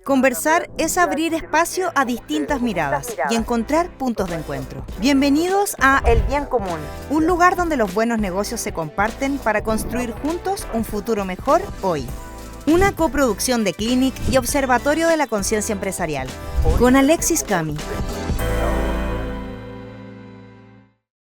Conversar es abrir espacio a distintas miradas y encontrar puntos de encuentro. Bienvenidos a El Bien Común, un lugar donde los buenos negocios se comparten para construir juntos un futuro mejor hoy. Una coproducción de Clinic y Observatorio de la Conciencia Empresarial, con Alexis Cami.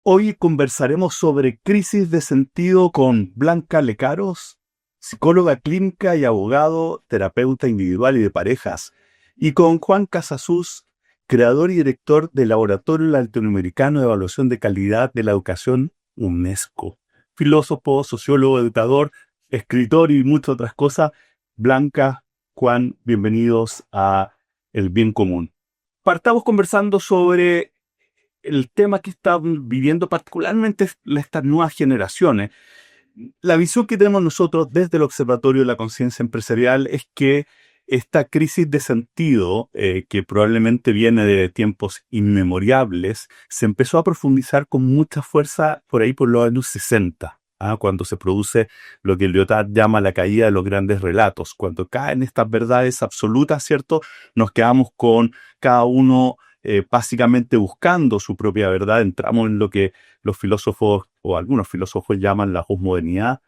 Hoy conversaremos sobre crisis de sentido con Blanca Lecaros, psicóloga clínica y abogado, terapeuta individual y de parejas, y con Juan Casasus, creador y director del Laboratorio Latinoamericano de Evaluación de Calidad de la Educación, UNESCO. Filósofo, sociólogo, educador, escritor y muchas otras cosas. Blanca, Juan, bienvenidos a El Bien Común. Partamos conversando sobre el tema que están viviendo particularmente estas nuevas generaciones. La visión que tenemos nosotros desde el Observatorio de la Conciencia Empresarial es que esta crisis de sentido, que probablemente viene de tiempos inmemorables, se empezó a profundizar con mucha fuerza por ahí por los años 60, cuando se produce lo que Lyotard llama la caída de los grandes relatos. Cuando caen estas verdades absolutas, ¿cierto? Nos quedamos con cada uno básicamente buscando su propia verdad. Entramos en lo que los filósofos o algunos filósofos llaman la posmodernidad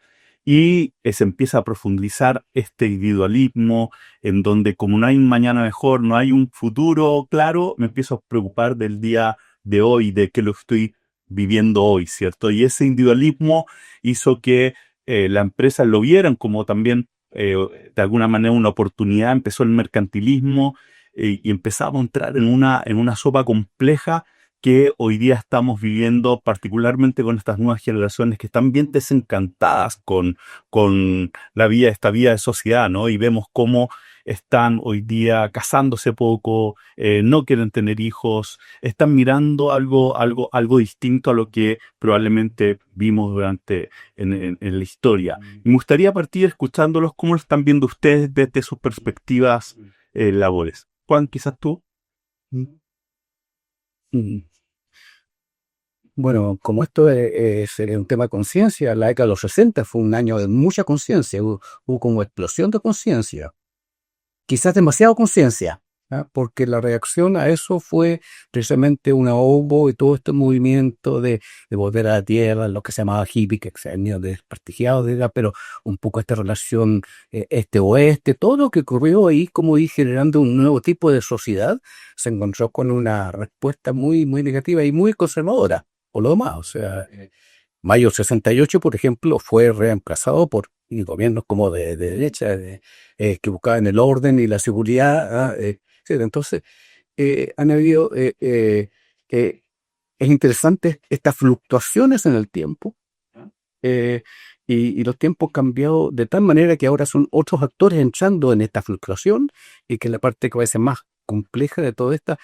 y se empieza a profundizar este individualismo en donde como no hay un mañana mejor, no hay un futuro claro, me empiezo a preocupar del día de hoy, de qué lo estoy viviendo hoy, ¿cierto? Y ese individualismo hizo que la empresa lo vieran como también de alguna manera una oportunidad. Empezó el mercantilismo y empezamos a entrar en una sopa compleja que hoy día estamos viviendo, particularmente con estas nuevas generaciones que están bien desencantadas con esta vida de sociedad, ¿no? Y vemos cómo están hoy día casándose poco, no quieren tener hijos, están mirando algo distinto a lo que probablemente vimos durante en la historia. Y me gustaría partir escuchándolos cómo lo están viendo ustedes desde sus perspectivas labores. Juan, quizás tú. Bueno, como esto es un tema de conciencia, la década de los 60 fue un año de mucha conciencia, hubo como explosión de conciencia, quizás demasiado conciencia, porque la reacción a eso fue precisamente una ahogo y todo este movimiento de volver a la tierra, lo que se llamaba hippie, que se ha venido desprestigiado, pero un poco esta relación este-oeste, todo lo que ocurrió ahí, como dije, generando un nuevo tipo de sociedad, se encontró con una respuesta muy, muy negativa y muy conservadora. O lo demás, o sea, mayo 68, por ejemplo, fue reemplazado por gobiernos como de derecha, que buscaban el orden y la seguridad. Entonces, han habido, es interesante estas fluctuaciones en el tiempo, y los tiempos han cambiado de tal manera que ahora son otros actores entrando en esta fluctuación y que la parte que va a ser más compleja de todo esta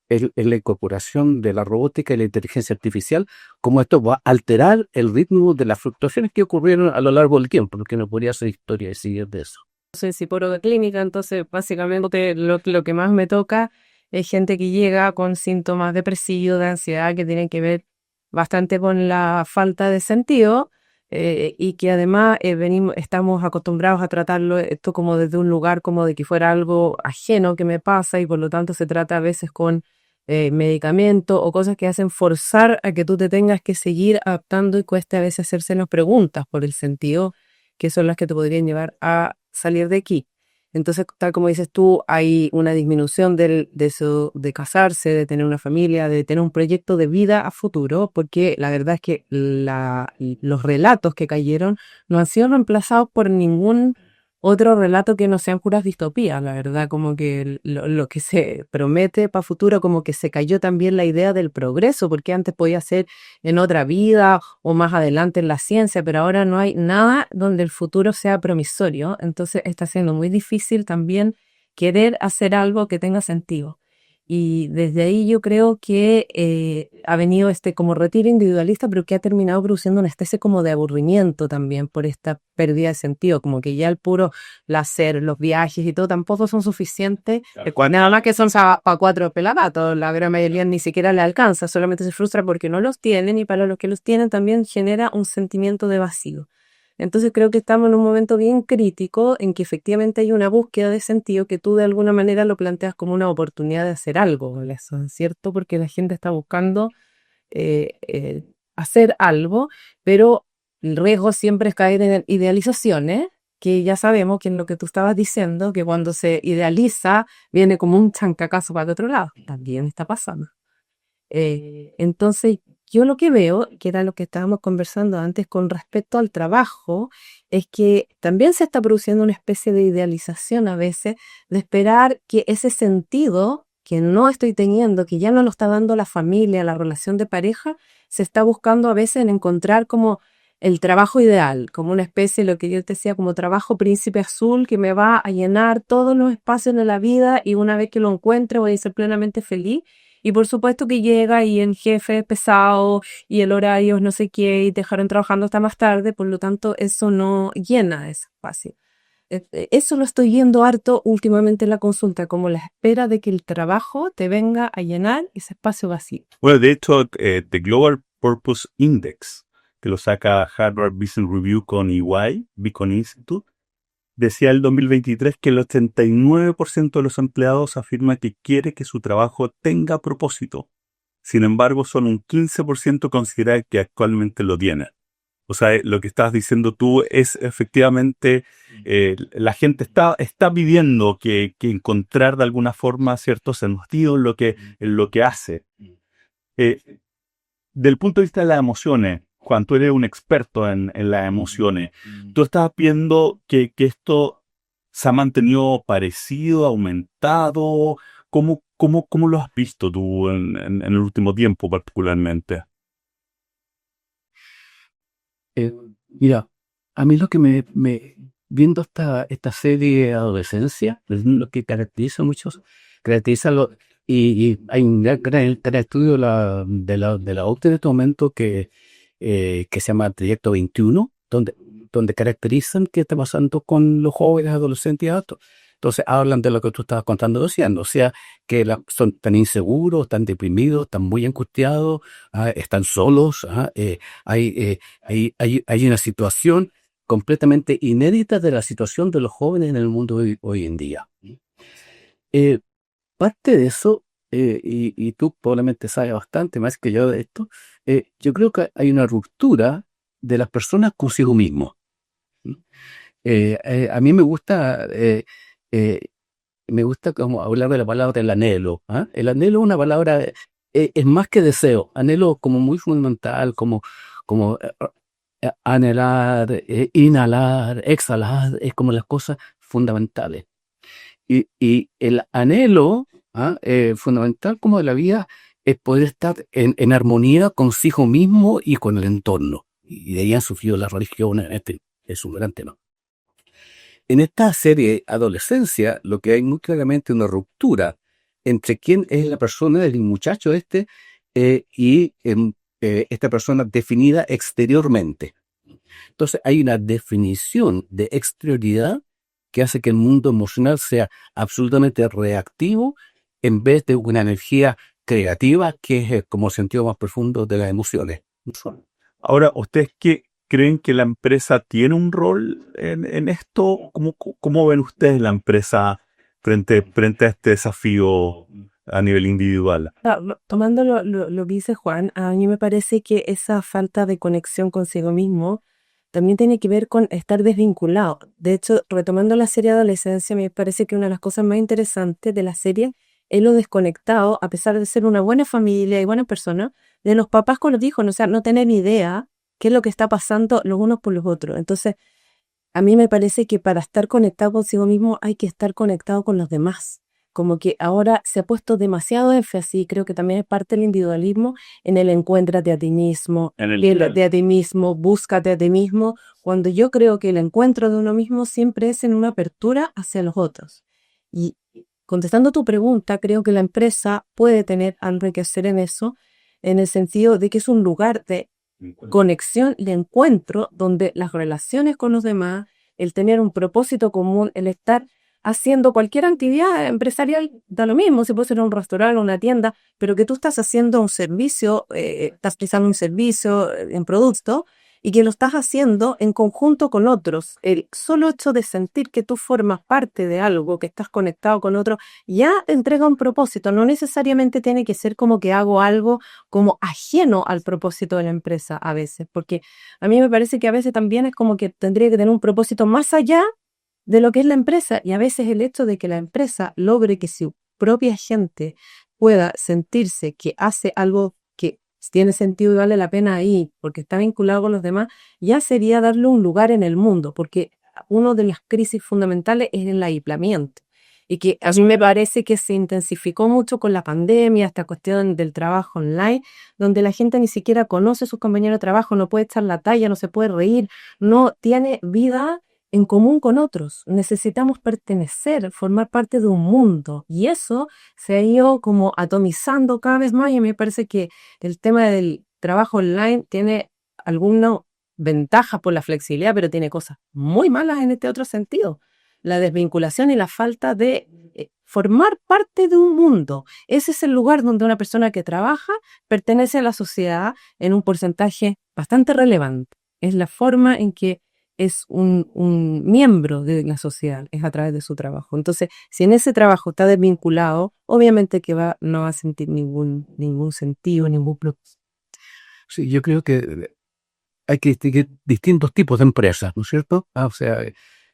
es la incorporación de la robótica y la inteligencia artificial, como esto va a alterar el ritmo de las fluctuaciones que ocurrieron a lo largo del tiempo, porque no podría ser historia y seguir de eso. Soy psicóloga clínica, entonces básicamente lo que más me toca es gente que llega con síntomas depresivos, de ansiedad, que tienen que ver bastante con la falta de sentido, y que además estamos acostumbrados a tratarlo esto como desde un lugar como de que fuera algo ajeno que me pasa, y por lo tanto se trata a veces con medicamentos o cosas que hacen forzar a que tú te tengas que seguir adaptando y cueste a veces hacerse las preguntas por el sentido, que son las que te podrían llevar a salir de aquí. Entonces, tal como dices tú, hay una disminución de eso, de casarse, de tener una familia, de tener un proyecto de vida a futuro, porque la verdad es que los relatos que cayeron no han sido reemplazados por ningún otro relato que no sean puras distopías. La verdad, como que lo que se promete para futuro, como que se cayó también la idea del progreso, porque antes podía ser en otra vida o más adelante en la ciencia, pero ahora no hay nada donde el futuro sea promisorio. Entonces está siendo muy difícil también querer hacer algo que tenga sentido. Y desde ahí yo creo que ha venido como retiro individualista, pero que ha terminado produciendo una especie como de aburrimiento también por esta pérdida de sentido, como que ya el puro placer, los viajes y todo tampoco son suficientes. Nada más que son para 4 pelagatos, la gran mayoría ni siquiera le alcanza, solamente se frustra porque no los tienen, y para los que los tienen también genera un sentimiento de vacío. Entonces creo que estamos en un momento bien crítico en que efectivamente hay una búsqueda de sentido que tú de alguna manera lo planteas como una oportunidad de hacer algo con eso, ¿cierto? Porque la gente está buscando hacer algo, pero el riesgo siempre es caer en idealizaciones, que ya sabemos que en lo que tú estabas diciendo, que cuando se idealiza viene como un chancacazo para el otro lado. También está pasando. Entonces, yo lo que veo, que era lo que estábamos conversando antes con respecto al trabajo, es que también se está produciendo una especie de idealización a veces, de esperar que ese sentido que no estoy teniendo, que ya no lo está dando la familia, la relación de pareja, se está buscando a veces en encontrar como el trabajo ideal, como una especie, lo que yo te decía, como trabajo príncipe azul que me va a llenar todos los espacios de la vida y una vez que lo encuentre voy a ser plenamente feliz. Y por supuesto que llega y el jefe es pesado y el horario es no sé qué y te dejaron trabajando hasta más tarde, por lo tanto eso no llena ese espacio. Eso lo estoy viendo harto últimamente en la consulta, como la espera de que el trabajo te venga a llenar ese espacio vacío. Bueno, de hecho, The Global Purpose Index, que lo saca Harvard Business Review con EY, Beacon Institute, decía el 2023 que el 89% de los empleados afirma que quiere que su trabajo tenga propósito. Sin embargo, solo un 15% considera que actualmente lo tiene. O sea, lo que estás diciendo tú es efectivamente, la gente está pidiendo que encontrar de alguna forma cierto sentido en lo que hace. Del punto de vista de las emociones, Juan, tú eres un experto en las emociones. ¿Tú estás viendo que esto se ha mantenido parecido, aumentado? ¿Cómo lo has visto tú en el último tiempo particularmente? Mira, a mí lo que viendo esta serie de adolescencia, es lo que caracteriza y hay un gran estudio de la OCDE en este momento que se llama Trayecto 21, donde caracterizan qué está pasando con los jóvenes, adolescentes y adultos. Entonces hablan de lo que tú estabas contando recién, o sea, que son tan inseguros, tan deprimidos, tan muy angustiados, están solos, hay una situación completamente inédita de la situación de los jóvenes en el mundo hoy en día. Parte de eso, y tú probablemente sabes bastante más que yo de esto, yo creo que hay una ruptura de las personas consigo mismos. A mí me gusta como hablar de la palabra del anhelo. El anhelo es una palabra, es más que deseo, anhelo como muy fundamental, como anhelar, inhalar, exhalar, es como las cosas fundamentales. Y el anhelo fundamental como de la vida es poder estar en armonía consigo mismo y con el entorno. Y de ahí han surgido las religiones, es un gran tema. En esta serie Adolescencia, lo que hay muy claramente una ruptura entre quién es la persona, el muchacho y esta persona definida exteriormente. Entonces hay una definición de exterioridad que hace que el mundo emocional sea absolutamente reactivo en vez de una energía creativa que es como el sentido más profundo de las emociones. Ahora, ¿ustedes creen que la empresa tiene un rol en esto? ¿Cómo ven ustedes la empresa frente a este desafío a nivel individual? Tomando lo que dice Juan, a mí me parece que esa falta de conexión consigo mismo también tiene que ver con estar desvinculado. De hecho, retomando la serie Adolescencia, me parece que una de las cosas más interesantes de la serie es lo desconectado, a pesar de ser una buena familia y buena persona, de los papás con los hijos, o sea, no tener ni idea qué es lo que está pasando los unos por los otros. Entonces, a mí me parece que para estar conectado consigo mismo hay que estar conectado con los demás. Como que ahora se ha puesto demasiado énfasis, creo que también es parte del individualismo, en el encuéntrate a ti mismo, de a ti mismo, búscate a ti mismo, cuando yo creo que el encuentro de uno mismo siempre es en una apertura hacia los otros. Y contestando tu pregunta, creo que la empresa puede tener algo que hacer en eso, en el sentido de que es un lugar de conexión, de encuentro, donde las relaciones con los demás, el tener un propósito común, el estar haciendo cualquier actividad empresarial, da lo mismo, si puede ser un restaurante o una tienda, pero que tú estás haciendo un servicio, estás prestando un servicio en producto, y que lo estás haciendo en conjunto con otros. El solo hecho de sentir que tú formas parte de algo, que estás conectado con otro, ya te entrega un propósito. No necesariamente tiene que ser como que hago algo como ajeno al propósito de la empresa a veces, porque a mí me parece que a veces también es como que tendría que tener un propósito más allá de lo que es la empresa, y a veces el hecho de que la empresa logre que su propia gente pueda sentirse que hace algo que tiene sentido y vale la pena ahí, porque está vinculado con los demás, ya sería darle un lugar en el mundo, porque una de las crisis fundamentales es el aislamiento. Y que a mí me parece que se intensificó mucho con la pandemia, esta cuestión del trabajo online, donde la gente ni siquiera conoce a sus compañeros de trabajo, no puede echar la talla, no se puede reír, no tiene vida en común con otros. Necesitamos pertenecer, formar parte de un mundo. Y eso se ha ido como atomizando cada vez más, y me parece que el tema del trabajo online tiene algunas ventajas por la flexibilidad, pero tiene cosas muy malas en este otro sentido. La desvinculación y la falta de formar parte de un mundo. Ese es el lugar donde una persona que trabaja pertenece a la sociedad en un porcentaje bastante relevante. Es la forma en que es un miembro de la sociedad, es a través de su trabajo. Entonces, si en ese trabajo está desvinculado, obviamente que no va a sentir ningún sentido, ningún propósito. Sí, yo creo que hay que distinguir distintos tipos de empresas, ¿no es cierto? O sea,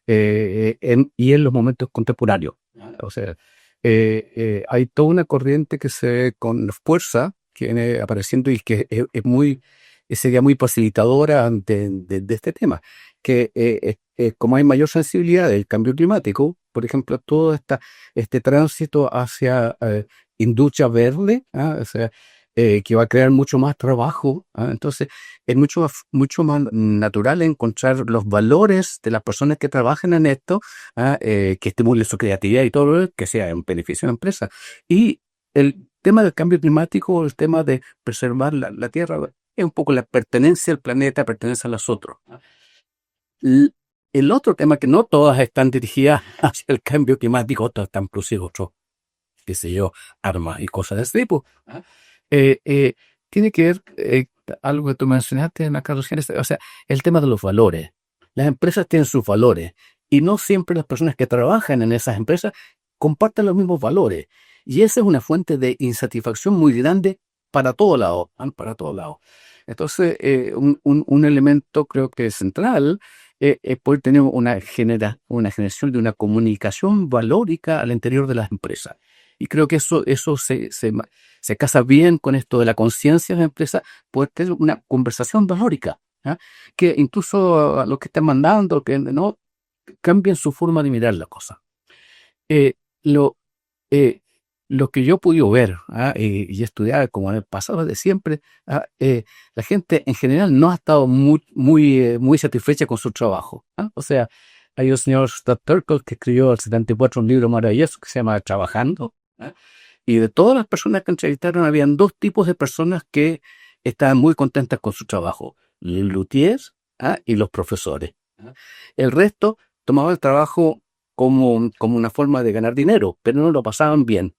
y en los momentos contemporáneos. O sea, hay toda una corriente que se ve con fuerza, que viene apareciendo y que sería muy facilitadora de este tema, que como hay mayor sensibilidad del cambio climático, por ejemplo, todo este tránsito hacia industria verde, o sea, que va a crear mucho más trabajo. Entonces, es mucho más natural encontrar los valores de las personas que trabajan en esto, que estimulen su creatividad y todo lo que sea en beneficio de la empresa. Y el tema del cambio climático, el tema de preservar la tierra, es un poco la pertenencia al planeta, pertenencia a los otros. El otro tema, que no todas están dirigidas hacia el cambio climático, otras están produciendo otros, qué sé yo, armas y cosas de ese tipo. Tiene que ver algo que tú mencionaste, Carlos, o sea, el tema de los valores. Las empresas tienen sus valores y no siempre las personas que trabajan en esas empresas comparten los mismos valores. Y esa es una fuente de insatisfacción muy grande para todo lado, para todo lado. Entonces, un elemento creo que es central es poder tener una generación de una comunicación valórica al interior de las empresas. Y creo que eso se casa bien con esto de la conciencia de la empresa, poder tener una conversación valórica, que incluso a los que están mandando, que no cambien su forma de mirar la cosa. Lo que yo he podido ver y estudiar como en el pasado de siempre, la gente en general no ha estado muy satisfecha con su trabajo. O sea, hay un señor Stuart Turkle que escribió el 74 un libro maravilloso que se llama Trabajando. Y de todas las personas que entrevistaron, habían dos tipos de personas que estaban muy contentas con su trabajo: los luthiers y los profesores. El resto tomaba el trabajo como una forma de ganar dinero, pero no lo pasaban bien.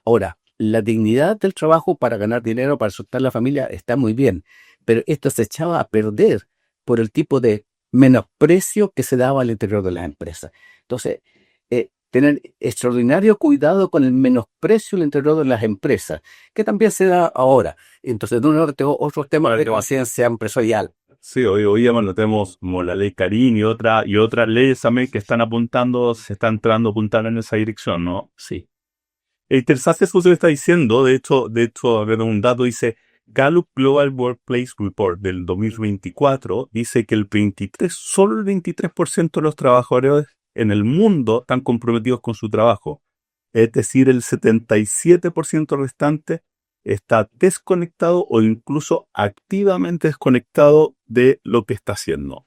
Ahora, la dignidad del trabajo para ganar dinero, para soltar la familia, está muy bien, pero esto se echaba a perder por el tipo de menosprecio que se daba al interior de las empresas. Entonces, tener extraordinario cuidado con el menosprecio al interior de las empresas, que también se da ahora. Entonces, de un lado tengo otros temas de conciencia empresarial. Sí, hoy lo tenemos como la ley Carín y otras leyes también que están se están entrando a apuntar en esa dirección, ¿no? Sí. Es interesante eso que está diciendo. De hecho, a ver, un dato dice: Gallup Global Workplace Report del 2024 dice que solo el 23% de los trabajadores en el mundo están comprometidos con su trabajo. Es decir, el 77% restante está desconectado o incluso activamente desconectado de lo que está haciendo.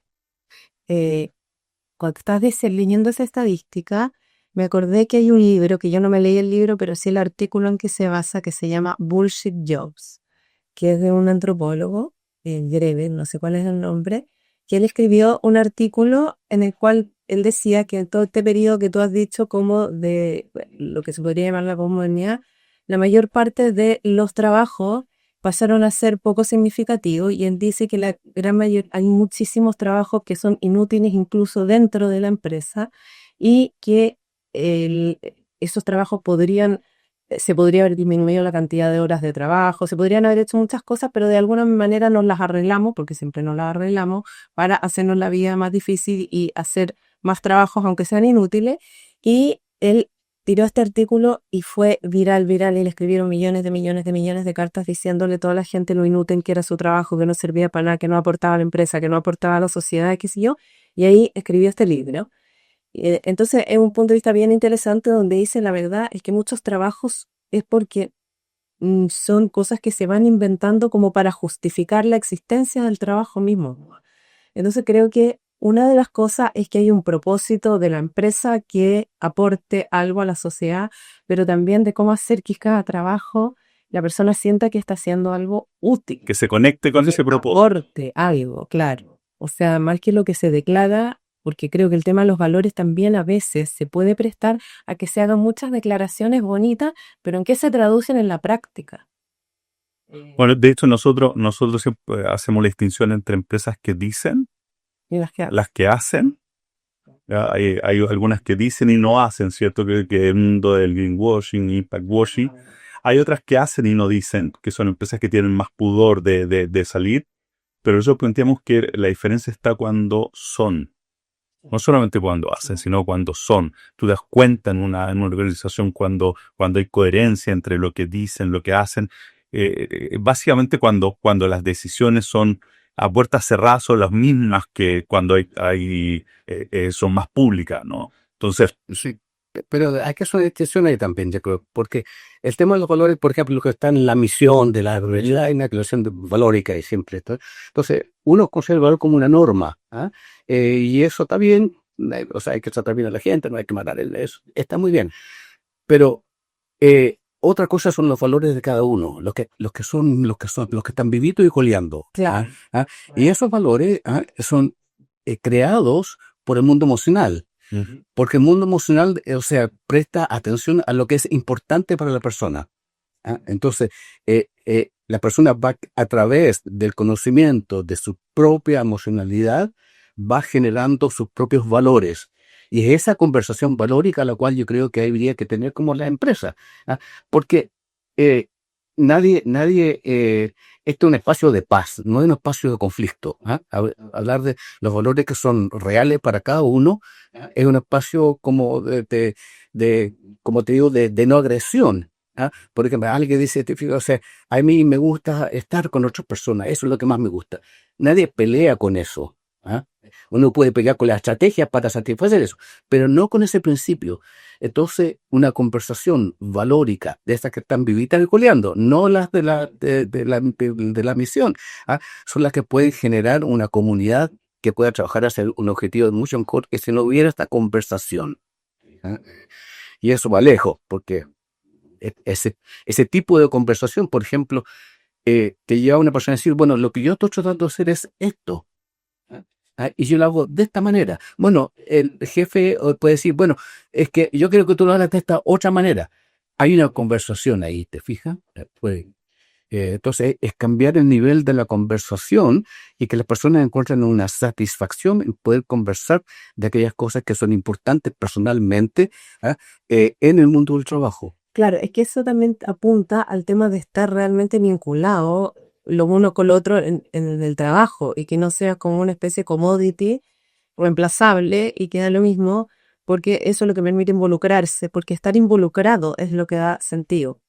Cuando estás leyendo esa estadística, me acordé que hay un libro, que yo no me leí el libro, pero sí el artículo en que se basa, que se llama Bullshit Jobs, que es de un antropólogo, Greve, no sé cuál es el nombre, que él escribió un artículo en el cual él decía que en todo este periodo que tú has dicho como de lo que se podría llamar la posmodernidad, la mayor parte de los trabajos pasaron a ser poco significativos, y él dice que la gran mayoría, hay muchísimos trabajos que son inútiles incluso dentro de la empresa, y que esos trabajos se podría haber disminuido la cantidad de horas de trabajo, se podrían haber hecho muchas cosas, pero de alguna manera nos las arreglamos, porque siempre nos las arreglamos, para hacernos la vida más difícil y hacer más trabajos aunque sean inútiles. Y él tiró este artículo y fue viral, y le escribieron millones de cartas diciéndole a toda la gente lo inútil que era su trabajo, que no servía para nada, que no aportaba a la empresa, que no aportaba a la sociedad, qué sé yo, y ahí escribió este libro. Entonces es un punto de vista bien interesante, donde dice la verdad es que muchos trabajos es porque son cosas que se van inventando como para justificar la existencia del trabajo mismo. Entonces creo que una de las cosas es que hay un propósito de la empresa que aporte algo a la sociedad, pero también de cómo hacer que cada trabajo la persona sienta que está haciendo algo útil. Que se conecte con ese propósito. Aporte algo, claro. O sea, más que lo que se declara, porque creo que el tema de los valores también a veces se puede prestar a que se hagan muchas declaraciones bonitas, pero ¿en qué se traducen en la práctica? Bueno, de hecho nosotros siempre hacemos la distinción entre empresas que dicen, Y las que hacen. Ya, hay algunas que dicen y no hacen, ¿cierto? Que el mundo del greenwashing, impact washing. Hay otras que hacen y no dicen, que son empresas que tienen más pudor de salir. Pero nosotros planteamos que la diferencia está cuando son. No solamente cuando hacen, sino cuando son. Tú das cuenta en una organización cuando hay coherencia entre lo que dicen, lo que hacen. Básicamente cuando las decisiones son a puertas cerradas, son las mismas que cuando son más públicas, ¿no? Entonces, Sí, pero hay que hacer una distinción ahí también, yo creo, porque el tema de los valores, por ejemplo, lo que está en la misión de la realidad, hay una declaración valórica y siempre. Entonces, uno considera el valor como una norma, ¿ah? Y eso está bien, o sea, hay que tratar bien a la gente, no hay que matar eso, está muy bien. Pero otra cosa son los valores de cada uno, los que están vivitos y coleando. Claro. Y esos valores son creados por el mundo emocional. Porque el mundo emocional, o sea, presta atención a lo que es importante para la persona. Entonces, la persona va a través del conocimiento de su propia emocionalidad, va generando sus propios valores. Y es esa conversación valórica la cual yo creo que habría que tener como la empresa. Porque nadie, este es un espacio de paz, no es un espacio de conflicto. Hablar de los valores que son reales para cada uno es un espacio como como te digo, de no agresión. Porque alguien dice, o sea, a mí me gusta estar con otras personas, eso es lo que más me gusta. Nadie pelea con eso. Uno puede pelear con las estrategias para satisfacer eso, pero no con ese principio. Entonces, una conversación valórica de estas que están vivitas y coleando, no las de la misión, son las que pueden generar una comunidad que pueda trabajar hacia un objetivo mucho mejor que si no hubiera esta conversación. Y eso va lejos, porque ese tipo de conversación, por ejemplo, te lleva a una persona a decir, bueno, lo que yo estoy tratando de hacer es esto. Y yo lo hago de esta manera. Bueno, el jefe puede decir, bueno, es que yo quiero que tú lo hagas de esta otra manera. Hay una conversación ahí, ¿te fijas? Entonces, es cambiar el nivel de la conversación y que las personas encuentren una satisfacción en poder conversar de aquellas cosas que son importantes personalmente en el mundo del trabajo. Claro, es que eso también apunta al tema de estar realmente vinculado lo uno con lo otro en el trabajo, y que no sea como una especie de commodity reemplazable y que da lo mismo, porque eso es lo que permite involucrarse, porque estar involucrado es lo que da sentido.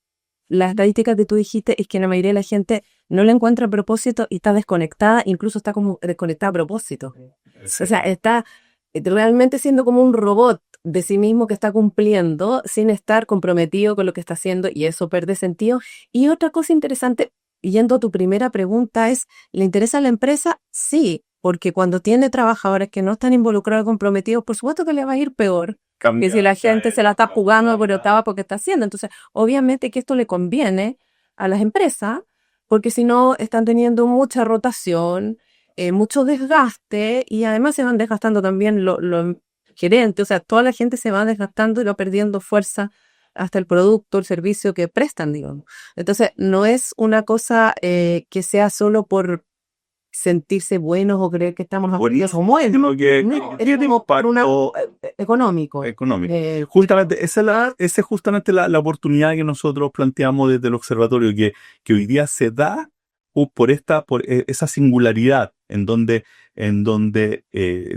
Las estadísticas que tú dijiste es que la mayoría de la gente no le encuentra propósito y está desconectada, incluso está como desconectada a propósito. O sea, está realmente siendo como un robot de sí mismo que está cumpliendo sin estar comprometido con lo que está haciendo, y eso pierde sentido. Y otra cosa interesante, yendo a tu primera pregunta, es, ¿le interesa a la empresa? Sí, porque cuando tiene trabajadores que no están involucrados, comprometidos, por supuesto que le va a ir peor que si la gente se la está jugando por octava porque está haciendo. Entonces, obviamente que esto le conviene a las empresas, porque si no están teniendo mucha rotación, mucho desgaste, y además se van desgastando también los gerentes. O sea, toda la gente se va desgastando y va perdiendo fuerza hasta el producto, el servicio que prestan, digamos. Entonces, no es una cosa que sea solo por sentirse buenos o creer que estamos Buenísimo, como sino que no, es tiene como por una impacto económico. económico. Justamente, esa es justamente la oportunidad que nosotros planteamos desde el observatorio, que hoy día se da por esa singularidad en donde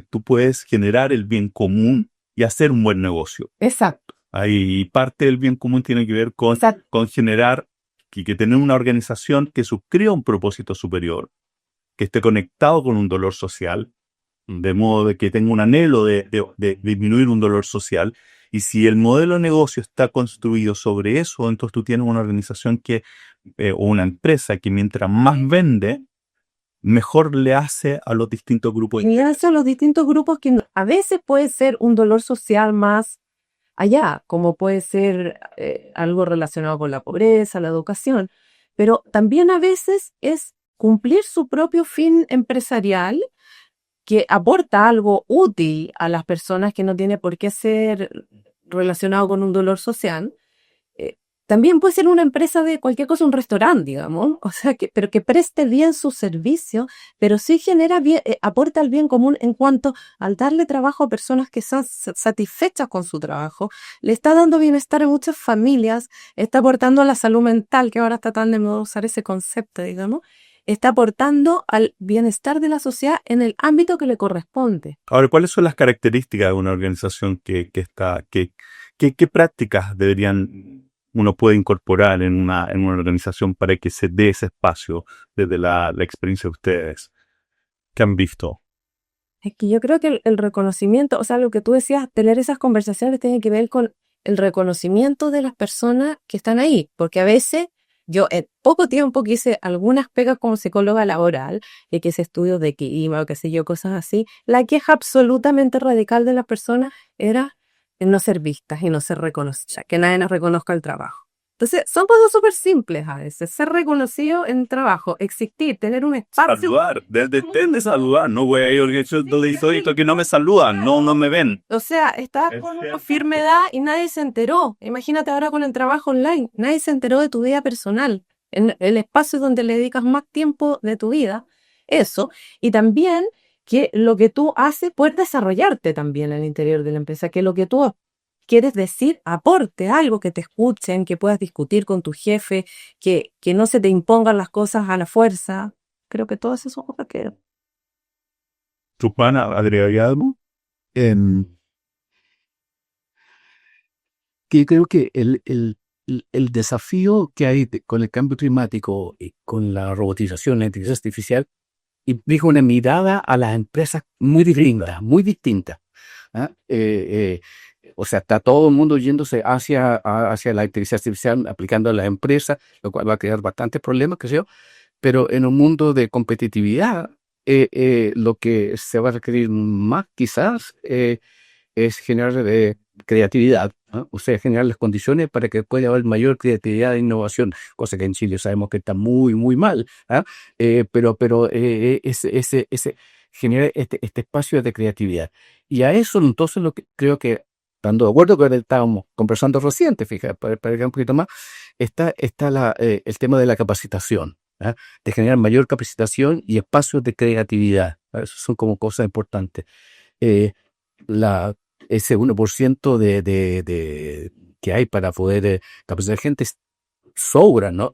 tú puedes generar el bien común y hacer un buen negocio. Exacto. Ahí parte del bien común tiene que ver Exacto. con generar que tener una organización que suscriba un propósito superior, que esté conectado con un dolor social, de modo de que tenga un anhelo de disminuir un dolor social. Y si el modelo de negocio está construido sobre eso, entonces tú tienes una organización o una empresa que mientras más vende, mejor le hace a los distintos grupos. Y eso a los distintos grupos que a veces puede ser un dolor social más allá, como puede ser algo relacionado con la pobreza, la educación, pero también a veces es cumplir su propio fin empresarial que aporta algo útil a las personas que no tiene por qué ser relacionado con un dolor social. También puede ser una empresa de cualquier cosa, un restaurante, digamos, o sea, pero que preste bien su servicio, pero sí genera bien, aporta al bien común en cuanto al darle trabajo a personas que están satisfechas con su trabajo, le está dando bienestar a muchas familias, está aportando a la salud mental, que ahora está tan de moda usar ese concepto, digamos, está aportando al bienestar de la sociedad en el ámbito que le corresponde. Ahora, ¿cuáles son las características de una organización qué prácticas uno puede incorporar en una organización para que se dé ese espacio desde la experiencia de ustedes que han visto? Es que yo creo que el reconocimiento, o sea, lo que tú decías, tener esas conversaciones tiene que ver con el reconocimiento de las personas que están ahí, porque a veces yo en poco tiempo que hice algunas pegas como psicóloga laboral, y que hice estudios de clima o qué sé yo, cosas así, la queja absolutamente radical de las personas era no ser vistas y no ser reconocidas, que nadie nos reconozca el trabajo. Entonces, son cosas súper simples a veces. Ser reconocido en trabajo, existir, tener un espacio. Saludar, desde saludar, no voy a ir donde soy que no me saludan, no me ven. O sea, estás con una firmedad y nadie se enteró. Imagínate ahora con el trabajo online, nadie se enteró de tu vida personal, en el espacio donde le dedicas más tiempo de tu vida, eso. Y también que lo que tú haces puede desarrollarte también en el interior de la empresa, que lo que tú quieres decir aporte algo, que te escuchen, que puedas discutir con tu jefe, que no se te impongan las cosas a la fuerza. Creo que todas esas son cosas que... ¿Tu pana agregaría algo? Que creo que el desafío que hay con el cambio climático y con la robotización, la inteligencia artificial, implica una mirada a las empresas muy distinta, muy distinta. ¿Ah? O sea, está todo el mundo yéndose hacia la inteligencia artificial, aplicando a las empresas, lo cual va a crear bastantes problemas, creo yo. Pero en un mundo de competitividad, lo que se va a requerir más quizás es generar creatividad, ¿no? O sea, generar las condiciones para que pueda haber mayor creatividad e innovación, cosa que en Chile sabemos que está muy, muy mal, ¿ah? Pero ese genera este espacio de creatividad. Y a eso entonces lo que creo que, estando de acuerdo con lo que estábamos conversando reciente, fíjate, para ir un poquito más, está el tema de la capacitación, ¿ah? De generar mayor capacitación y espacios de creatividad, ¿ah? Eso son como cosas importantes. Ese 1% que hay para poder capacitar gente sobra, no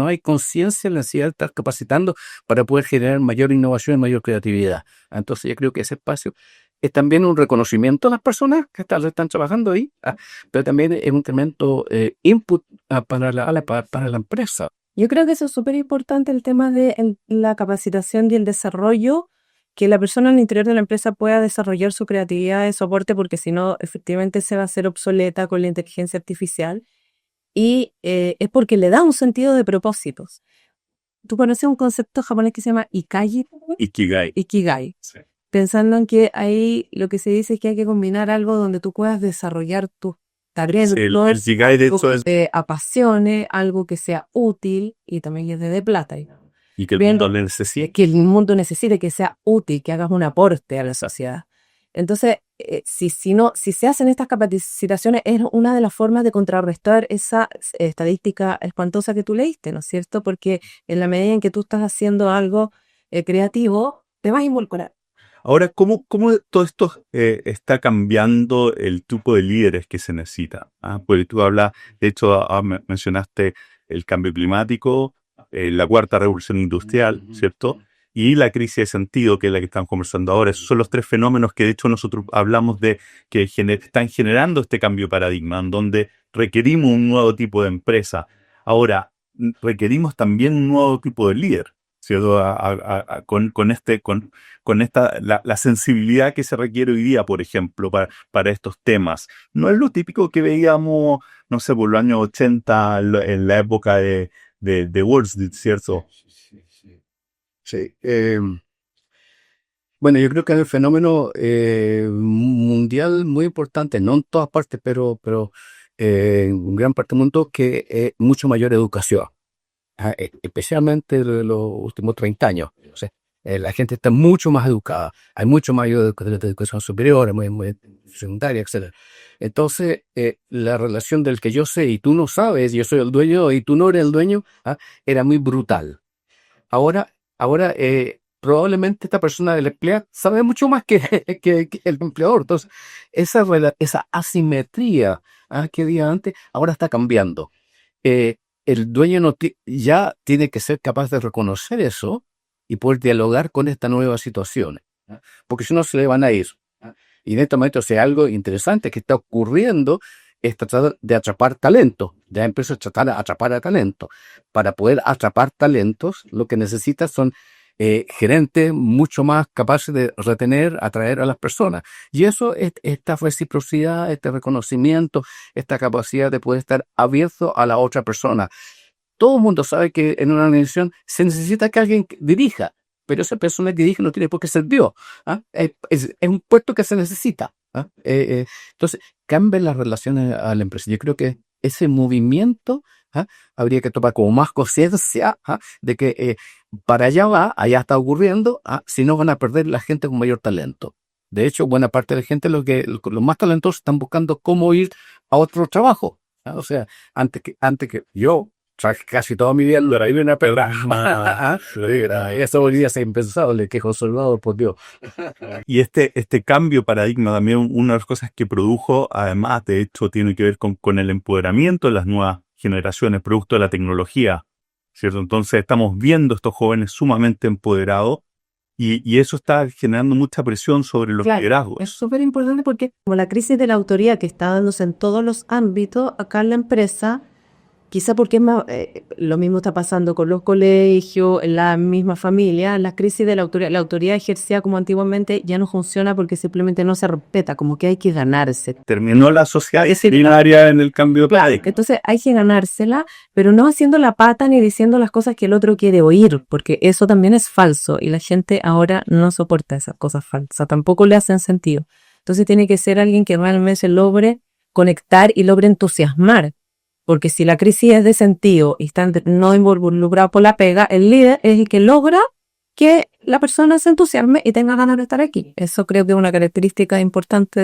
hay conciencia en la necesidad de estar capacitando para poder generar mayor innovación y mayor creatividad. Entonces yo creo que ese espacio es también un reconocimiento a las personas que están trabajando ahí, pero también es un tremendo input para la empresa. Yo creo que eso es súper importante, el tema de la capacitación y el desarrollo, que la persona al interior de la empresa pueda desarrollar su creatividad de soporte, porque si no, efectivamente se va a hacer obsoleta con la inteligencia artificial. Y es porque le da un sentido de propósitos. ¿Tú conoces un concepto japonés que se llama Ikigai? Ikigai. Sí. Pensando en que ahí lo que se dice es que hay que combinar algo donde tú puedas desarrollar tus tareas, Sí, el Ikigai de hecho que te apasione, algo que sea útil y también que te dé plata. y que el mundo le necesite. Que el mundo necesite, que sea útil, que hagas un aporte a la sociedad. Entonces, si se hacen estas capacitaciones, es una de las formas de contrarrestar esa estadística espantosa que tú leíste, ¿no es cierto? Porque en la medida en que tú estás haciendo algo creativo, te vas a involucrar. Ahora, ¿cómo todo esto está cambiando el tipo de líderes que se necesita? Porque tú hablas, de hecho, mencionaste el cambio climático, la cuarta revolución industrial, ¿cierto? Y la crisis de sentido, que es la que estamos conversando ahora. Esos son los tres fenómenos que, de hecho, nosotros hablamos de que están generando este cambio de paradigma, en donde requerimos un nuevo tipo de empresa. Ahora, requerimos también un nuevo tipo de líder, ¿cierto? Con esta la sensibilidad que se requiere hoy día, por ejemplo, para estos temas. No es lo típico que veíamos, no sé, por los años 80, en la época de Woolsey, ¿cierto? Sí. Bueno, yo creo que es un fenómeno mundial muy importante, no en todas partes, pero en gran parte del mundo, que es mucho mayor educación, especialmente de los últimos 30 años. O sea, la gente está mucho más educada, hay mucho mayor educación superior, muy secundaria, etc. Entonces, la relación del que yo sé y tú no sabes, yo soy el dueño y tú no eres el dueño, era muy brutal. Ahora, probablemente esta persona del empleado sabe mucho más que el empleador. Entonces, esa asimetría que había antes, ahora está cambiando. El dueño ya tiene que ser capaz de reconocer eso y poder dialogar con esta nueva situación, porque si no se le van a ir. Y en este momento, si hay algo interesante que está ocurriendo, es tratar de atrapar talento. Ya empieza a tratar de atrapar a talento. Para poder atrapar talentos, lo que necesitas son gerentes mucho más capaces de retener, atraer a las personas. Y eso es esta reciprocidad, este reconocimiento, esta capacidad de poder estar abierto a la otra persona. Todo el mundo sabe que en una organización se necesita que alguien dirija, pero esa persona que dirige no tiene por qué ser Dios. Es un puesto que se necesita. Entonces, cambian las relaciones a la empresa. Yo creo que ese movimiento habría que tomar como más conciencia de que para allá allá está ocurriendo, si no van a perder la gente con mayor talento. De hecho, buena parte de la gente, los más talentosos, están buscando cómo ir a otro trabajo. O sea, antes que yo trabajé casi toda mi vida en la una pedra. Eso hoy día es impensable, que soldado, por Dios. Y este cambio de paradigma también, una de las cosas que produjo, además, de hecho, tiene que ver con el empoderamiento de las nuevas generaciones, producto de la tecnología, ¿cierto? Entonces estamos viendo a estos jóvenes sumamente empoderados y eso está generando mucha presión sobre los liderazgos. Es súper importante porque como la crisis de la autoridad que está dándose en todos los ámbitos, acá en la empresa, quizá porque lo mismo está pasando con los colegios, en la misma familia, la crisis de la autoridad ejercida como antiguamente ya no funciona porque simplemente no se respeta, como que hay que ganársela. Terminó la sociedad disciplinaria en el cambio de paradigma. Entonces hay que ganársela, pero no haciendo la pata ni diciendo las cosas que el otro quiere oír, porque eso también es falso y la gente ahora no soporta esas cosas falsas, tampoco le hacen sentido. Entonces tiene que ser alguien que realmente logre conectar y logre entusiasmar. Porque si la crisis es de sentido y está no involucrado por la pega, el líder es el que logra que la persona se entusiasme y tenga ganas de estar aquí. Eso creo que es una característica importante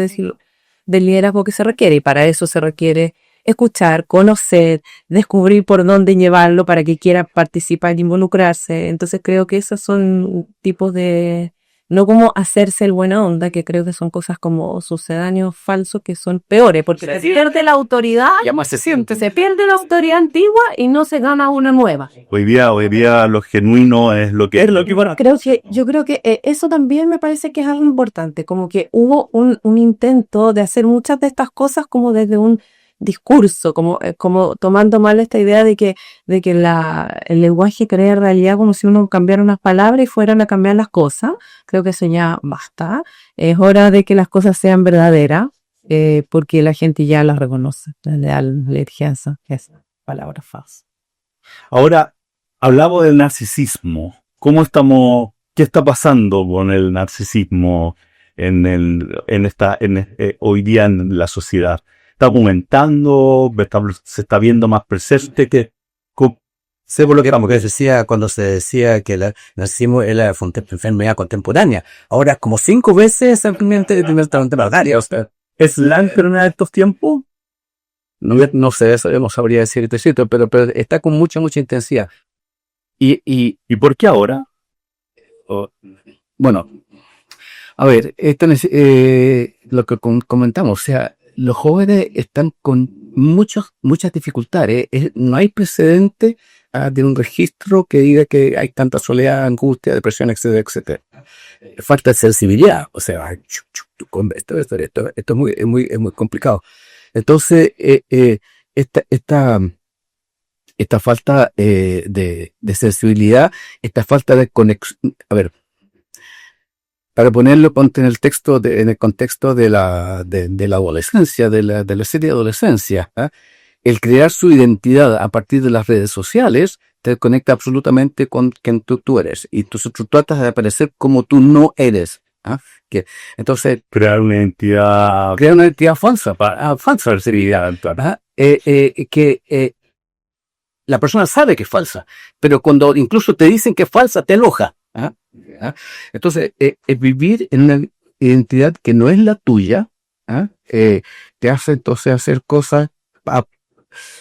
del liderazgo que se requiere. Y para eso se requiere escuchar, conocer, descubrir por dónde llevarlo para que quiera participar y involucrarse. Entonces creo que esos son tipos de... No como hacerse el buena onda, que creo que son cosas como sucedáneos falsos que son peores, porque se pierde la autoridad, se pierde la autoridad antigua y no se gana una nueva. Hoy día lo genuino es lo que bueno, yo creo que eso también me parece que es algo importante, como que hubo un intento de hacer muchas de estas cosas como desde un discurso, como tomando mal esta idea de que el lenguaje crea realidad como si uno cambiara unas palabras y fueran a cambiar las cosas. Creo que eso ya basta. Es hora de que las cosas sean verdaderas, porque la gente ya las reconoce. La alergianza es palabra falsa. Ahora, hablamos del narcisismo. ¿Qué está pasando con el narcisismo hoy día en la sociedad? ¿Está aumentando? ¿Se está viendo más presente? sé por lo que vamos, que decía cuando se decía que el narcisismo era una enfermedad contemporánea. Ahora, como 5 veces simplemente contemporánea. O sea, ¿es la enfermedad de estos tiempos? No sé, eso no sabría decirte, pero está con mucha intensidad. ¿Y por qué ahora? Bueno, a ver, lo que comentamos, o sea, los jóvenes están con muchas dificultades. No hay precedente de un registro que diga que hay tanta soledad, angustia, depresión, etcétera, etcétera. Falta de sensibilidad, o sea, esto es muy complicado. Entonces, esta falta de sensibilidad, esta falta de conexión, a ver, para ponerlo, ponte en el contexto de la adolescencia, de la serie de adolescencia, ¿ah? El crear su identidad a partir de las redes sociales te conecta absolutamente con quien tú eres. Y tú tratas de aparecer como tú no eres. ¿Ah? Entonces, Crear una identidad. falsa, falsa sensibilidad. ¿Ah? La persona sabe que es falsa, pero cuando incluso te dicen que es falsa, te enoja. ¿Ah? ¿Ah? Entonces, vivir en una identidad que no es la tuya, ¿ah? Te hace entonces hacer cosas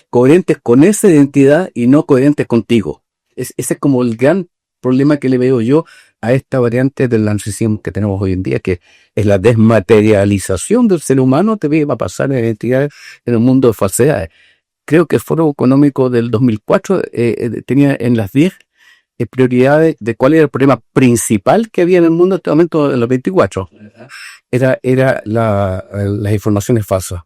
coherentes con esa identidad y no coherentes contigo. Ese es como el gran problema que le veo yo a esta variante del narcisismo que tenemos hoy en día, que es la desmaterialización del ser humano. Te va a pasar en identidades en un mundo de falsedades. Creo que el Foro Económico del 2004 tenía en las 10 prioridades de cuál era el problema principal que había en el mundo en este momento en los 24. Era las informaciones falsas.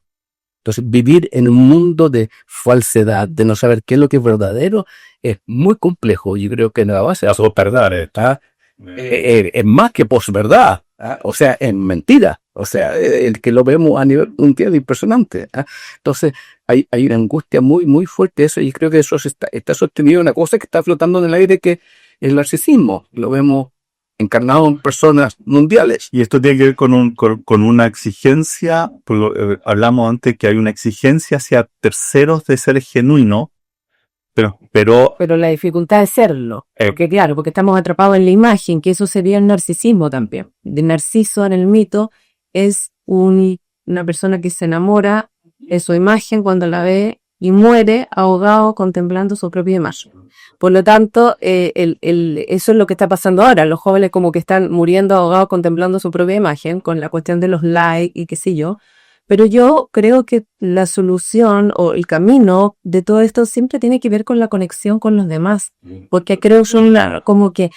Entonces, vivir en un mundo de falsedad, de no saber qué es lo que es verdadero, es muy complejo. Yo creo que en la base de la posverdad está es más que posverdad, ¿ah? O sea, es mentira. O sea, el que lo vemos a nivel mundial es impresionante, ¿ah? Entonces, hay una angustia muy fuerte eso, y creo que eso está sostenido en una cosa que está flotando en el aire, que es el narcisismo. Lo vemos encarnado en personas mundiales. Y esto tiene que ver con una exigencia, hablamos antes que hay una exigencia hacia terceros de ser genuino, pero la dificultad es serlo. Porque claro, porque estamos atrapados en la imagen, que eso sería el narcisismo también. De Narciso en el mito es una persona que se enamora de su imagen cuando la ve y muere ahogado contemplando su propia imagen. Por lo tanto, eso es lo que está pasando ahora. Los jóvenes como que están muriendo ahogados contemplando su propia imagen con la cuestión de los likes y qué sé yo. Pero yo creo que la solución o el camino de todo esto siempre tiene que ver con la conexión con los demás. Porque creo que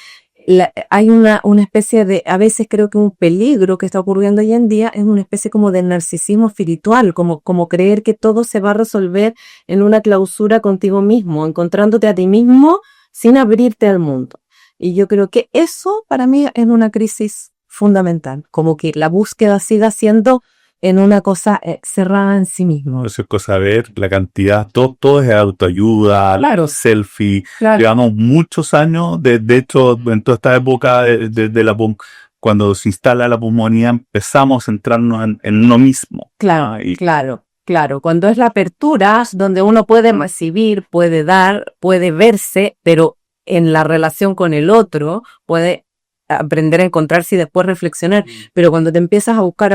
hay una especie de, a veces creo que un peligro que está ocurriendo hoy en día es una especie como de narcisismo espiritual, como creer que todo se va a resolver en una clausura contigo mismo, encontrándote a ti mismo sin abrirte al mundo. Y yo creo que eso para mí es una crisis fundamental, como que la búsqueda siga siendo en una cosa cerrada en sí mismo. eso es cosa de ver, la cantidad, todo es autoayuda, Claro. selfie. Claro. Llevamos muchos años, de hecho, en toda esta época de la cuando se instala la pulmonía, empezamos a centrarnos en uno mismo. Claro, claro. Cuando es la apertura, donde uno puede recibir, puede dar, puede verse, pero en la relación con el otro puede aprender a encontrarse y después reflexionar. Pero cuando te empiezas a buscar,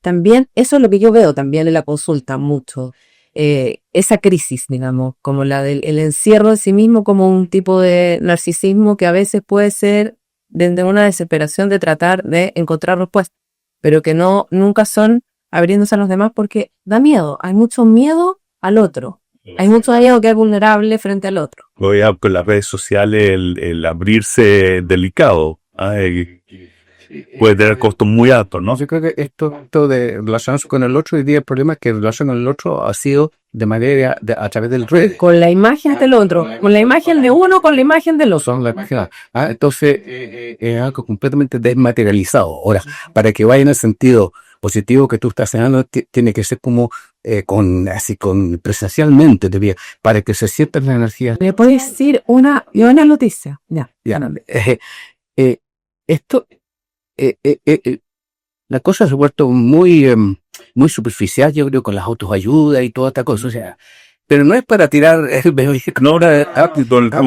también, eso es lo que yo veo también en la consulta mucho. Esa crisis, digamos, como la del el encierro de sí mismo, como un tipo de narcisismo que a veces puede ser desde una desesperación de tratar de encontrar respuestas, pero que nunca son abriéndose a los demás, porque da miedo. Hay mucho miedo al otro. Hay mucho miedo que es vulnerable frente al otro. Hoy con las redes sociales el abrirse es delicado. Puede tener costos muy altos, ¿no? Yo creo que esto de relacionarse con el otro, hoy día el problema es que relación con el otro ha sido de manera a través del red. Con la imagen del otro, con la imagen de uno, con la imagen del otro. Son la imagen. Entonces es algo completamente desmaterializado. Ahora, para que vaya en el sentido positivo que tú estás señalando, tiene que ser como presencialmente, para que se sienta la energía. ¿Le puedo decir una noticia? Ya. Esto, la cosa se ha vuelto muy superficial, yo creo, con las autoayudas y toda esta cosa. O sea, pero no es para tirar el bebé. No,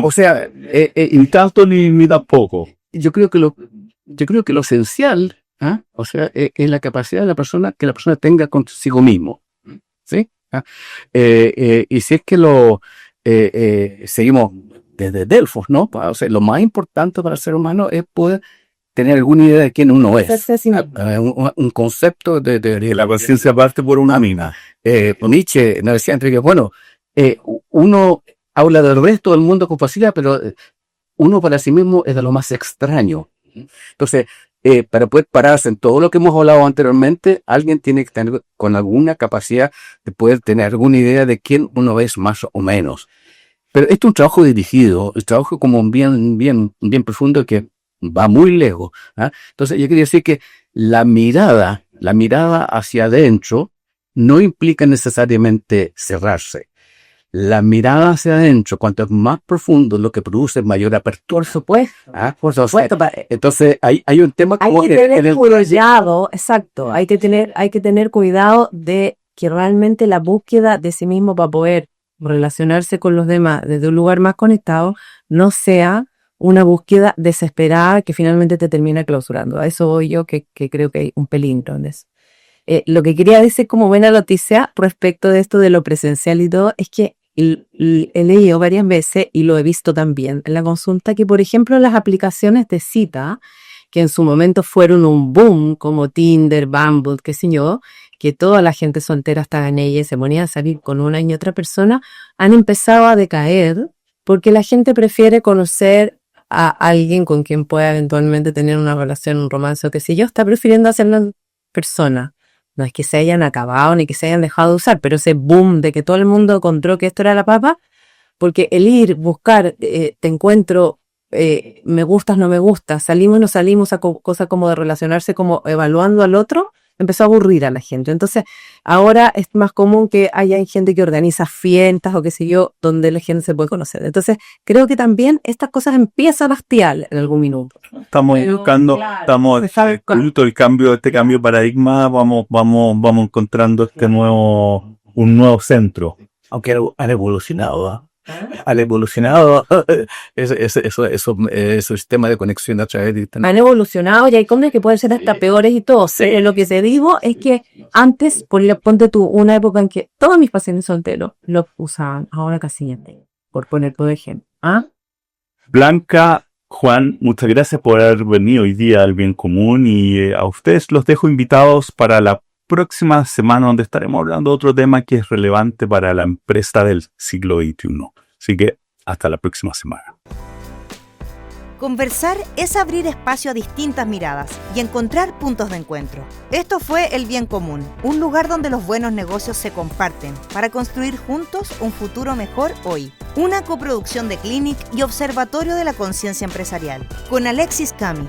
O sea, ni tanto ni tampoco. yo creo que lo esencial, o sea, es la capacidad de la persona que la persona tenga consigo mismo, ¿sí? Y si es que seguimos desde Delfos, ¿no? O sea, lo más importante para el ser humano es poder tener alguna idea de quién uno es. Un concepto de La conciencia parte por una mina. Nietzsche nos decía entre que, bueno, uno habla del resto del mundo con facilidad, pero uno para sí mismo es de lo más extraño. Entonces, para poder pararse en todo lo que hemos hablado anteriormente, alguien tiene que tener con alguna capacidad de poder tener alguna idea de quién uno es más o menos. Pero esto es un trabajo dirigido, un trabajo como bien profundo que va muy lejos. Entonces, yo quería decir que la mirada hacia adentro no implica necesariamente cerrarse. La mirada hacia adentro, cuanto es más profundo, lo que produce mayor apertura. Por supuesto. Entonces, hay un tema Hay como que tener cuidado, exacto. Hay que tener cuidado de que realmente la búsqueda de sí mismo para poder relacionarse con los demás desde un lugar más conectado no sea una búsqueda desesperada que finalmente te termina clausurando. A eso voy yo, que creo que hay un peligro en eso. Lo que quería decir como buena noticia respecto de esto de lo presencial y todo, es que he leído varias veces y lo he visto también en la consulta que, por ejemplo, las aplicaciones de cita, que en su momento fueron un boom, como Tinder, Bumble, qué sé yo, que toda la gente soltera estaba en ella y se ponía a salir con una y otra persona, han empezado a decaer porque la gente prefiere conocer a alguien con quien pueda eventualmente tener una relación, un romance o qué sé yo, está prefiriendo hacerlo en persona. No es que se hayan acabado ni que se hayan dejado de usar, pero ese boom de que todo el mundo encontró que esto era la papa, porque el ir, buscar, te encuentro, me gustas, no me gustas, salimos, no salimos, a cosa como de relacionarse como evaluando al otro, empezó a aburrir a la gente. Entonces, ahora es más común que haya gente que organiza fiestas o qué sé yo, donde la gente se puede conocer. Entonces, creo que también estas cosas empiezan a hastiar en algún minuto. Estamos buscando, estamos fruto del cambio, este cambio de paradigma, vamos encontrando un nuevo centro. Aunque han evolucionado, han evolucionado esos sistemas de conexión a través de internet. Han evolucionado y hay cosas que pueden ser hasta peores y todo. Sí. Lo que te digo es que antes, ponte tú, una época en que todos mis pacientes solteros lo usaban, ahora casi ya tengo, por poner todo ejemplo. Blanca, Juan, muchas gracias por haber venido hoy día al Bien Común y a ustedes los dejo invitados para la próxima semana donde estaremos hablando de otro tema que es relevante para la empresa del siglo XXI. Así que hasta la próxima semana. Conversar es abrir espacio a distintas miradas y encontrar puntos de encuentro. Esto fue El Bien Común, un lugar donde los buenos negocios se comparten para construir juntos un futuro mejor hoy. Una coproducción de Clinic y Observatorio de la Conciencia Empresarial, con Alexis Cami,